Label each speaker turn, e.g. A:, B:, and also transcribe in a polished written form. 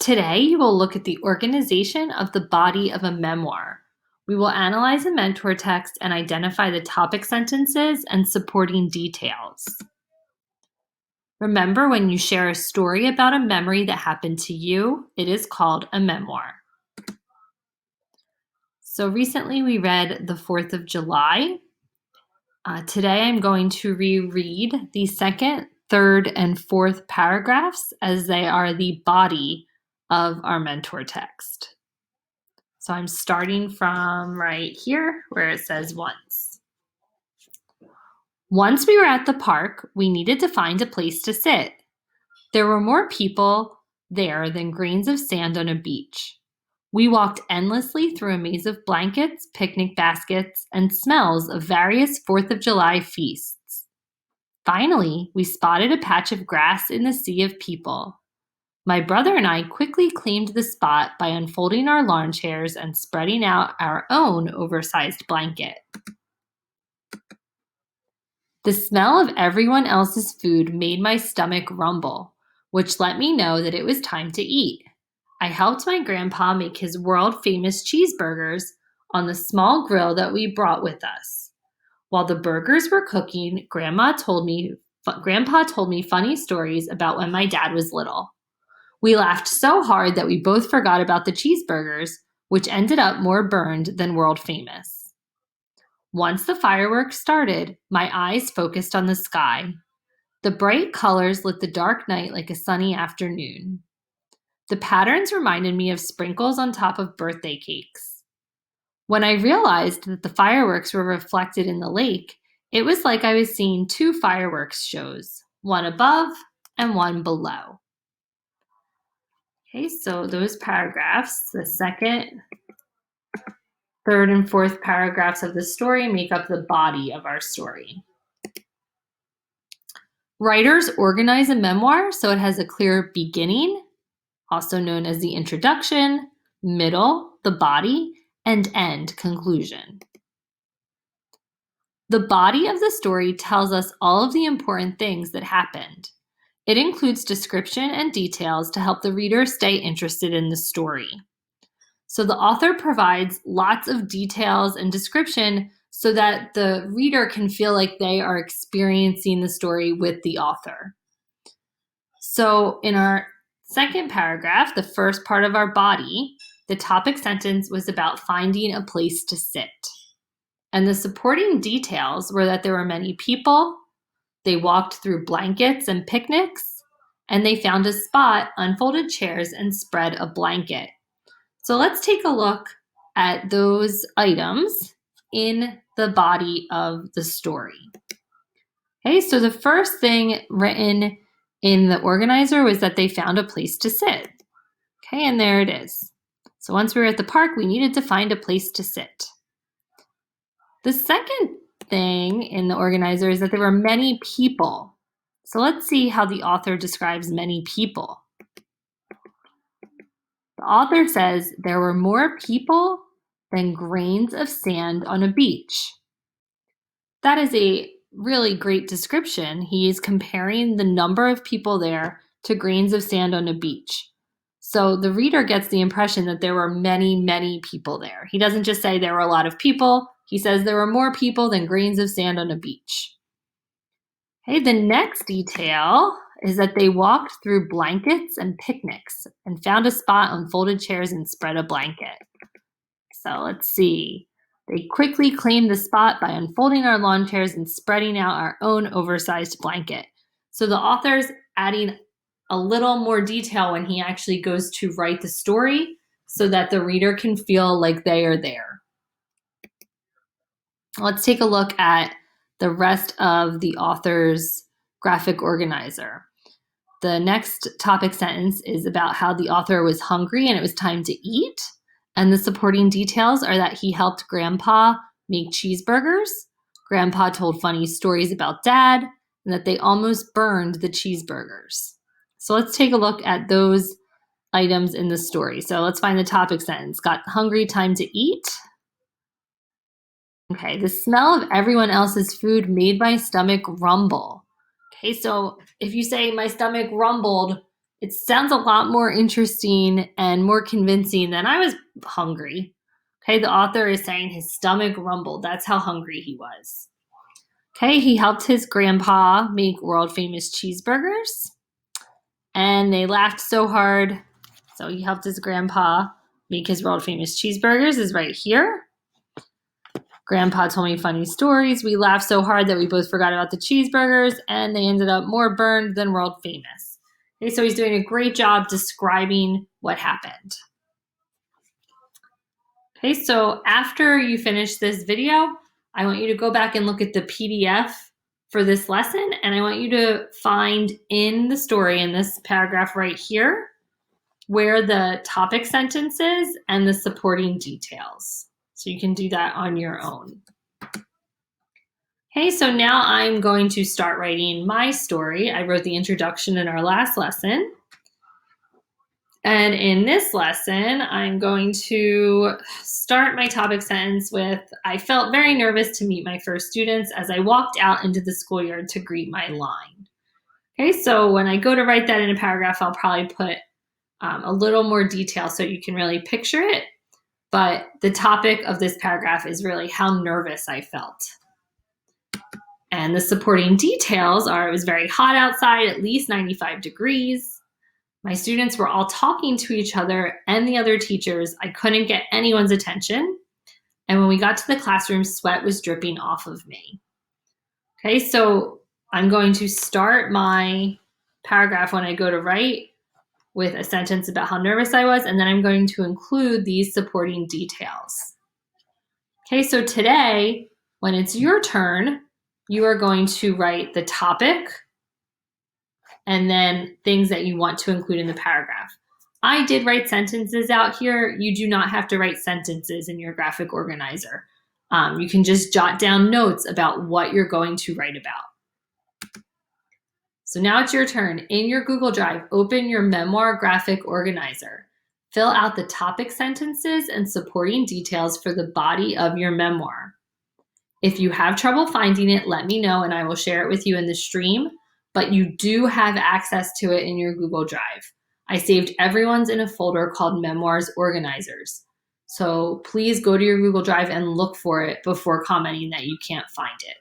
A: Today, you will look at the organization of the body of a memoir. We will analyze a mentor text and identify the topic sentences and supporting details. Remember, when you share a story about a memory that happened to you, it is called a memoir. So recently we read the 4th of July. Today I'm going to reread the second, third, and fourth paragraphs as they are the body of our mentor text. So I'm starting from right here where it says once. Once we were at the park, we needed to find a place to sit. There were more people there than grains of sand on a beach. We walked endlessly through a maze of blankets, picnic baskets, and smells of various 4th of July feasts. Finally, we spotted a patch of grass in the sea of people. My brother and I quickly claimed the spot by unfolding our lawn chairs and spreading out our own oversized blanket. The smell of everyone else's food made my stomach rumble, which let me know that it was time to eat. I helped my grandpa make his world-famous cheeseburgers on the small grill that we brought with us. While the burgers were cooking, Grandpa told me funny stories about when my dad was little. We laughed so hard that we both forgot about the cheeseburgers, which ended up more burned than world famous. Once the fireworks started, my eyes focused on the sky. The bright colors lit the dark night like a sunny afternoon. The patterns reminded me of sprinkles on top of birthday cakes. When I realized that the fireworks were reflected in the lake, it was like I was seeing two fireworks shows, one above and one below. Okay, so those paragraphs, the second, third, and fourth paragraphs of the story make up the body of our story. Writers organize a memoir so it has a clear beginning, also known as the introduction, middle, the body, and end, conclusion. The body of the story tells us all of the important things that happened. It includes description and details to help the reader stay interested in the story. So the author provides lots of details and description so that the reader can feel like they are experiencing the story with the author. So in our second paragraph, the first part of our body, the topic sentence was about finding a place to sit. And the supporting details were that there were many people, they walked through blankets and picnics, and they found a spot, unfolded chairs, and spread a blanket. So let's take a look at those items in the body of the story. Okay, so the first thing written in the organizer was that they found a place to sit. Okay, and there it is. So once we were at the park, we needed to find a place to sit. The second thing in the organizer is that there were many people. So let's see how the author describes many people. The author says there were more people than grains of sand on a beach. That is a really great description. He is comparing the number of people there to grains of sand on a beach. So the reader gets the impression that there were many, many people there. He doesn't just say there were a lot of people. He says there were more people than grains of sand on a beach. Okay, the next detail is that they walked through blankets and picnics and found a spot on folded chairs and spread a blanket. So let's see. They quickly claimed the spot by unfolding our lawn chairs and spreading out our own oversized blanket. So the author's adding a little more detail when he actually goes to write the story so that the reader can feel like they are there. Let's take a look at the rest of the author's graphic organizer. The next topic sentence is about how the author was hungry and it was time to eat. And the supporting details are that he helped Grandpa make cheeseburgers. Grandpa told funny stories about Dad, and that they almost burned the cheeseburgers. So let's take a look at those items in the story. So let's find the topic sentence. Got hungry, time to eat. Okay, the smell of everyone else's food made my stomach rumble. Okay, so if you say my stomach rumbled, It sounds a lot more interesting and more convincing than I was hungry. Okay, the author is saying his stomach rumbled. That's how hungry he was. Okay, he helped his grandpa make world famous cheeseburgers. And they laughed so hard. So he helped his grandpa make his world famous cheeseburgers, is right here. Grandpa told me funny stories. We laughed so hard that we both forgot about the cheeseburgers, and they ended up more burned than world famous. Okay, so he's doing a great job describing what happened. Okay, so after you finish this video, I want you to go back and look at the PDF for this lesson, and I want you to find in the story, in this paragraph right here, where the topic sentence is and the supporting details. So you can do that on your own. Okay, so now I'm going to start writing my story. I wrote the introduction in our last lesson. And in this lesson, I'm going to start my topic sentence with, I felt very nervous to meet my first students as I walked out into the schoolyard to greet my line. Okay, so when I go to write that in a paragraph, I'll probably put a little more detail so you can really picture it. But the topic of this paragraph is really how nervous I felt. And the supporting details are, it was very hot outside, at least 95 degrees. My students were all talking to each other and the other teachers. I couldn't get anyone's attention. And when we got to the classroom, sweat was dripping off of me. Okay, so I'm going to start my paragraph when I go to write with a sentence about how nervous I was, and then I'm going to include these supporting details. Okay, so today, when it's your turn, you are going to write the topic and then things that you want to include in the paragraph. I did write sentences out here. You do not have to write sentences in your graphic organizer. You can just jot down notes about what you're going to write about. So now it's your turn. In your Google Drive, open your Memoir graphic organizer. Fill out the topic sentences and supporting details for the body of your memoir. If you have trouble finding it, let me know and I will share it with you in the stream, but you do have access to it in your Google Drive. I saved everyone's in a folder called Memoirs Organizers. So please go to your Google Drive and look for it before commenting that you can't find it.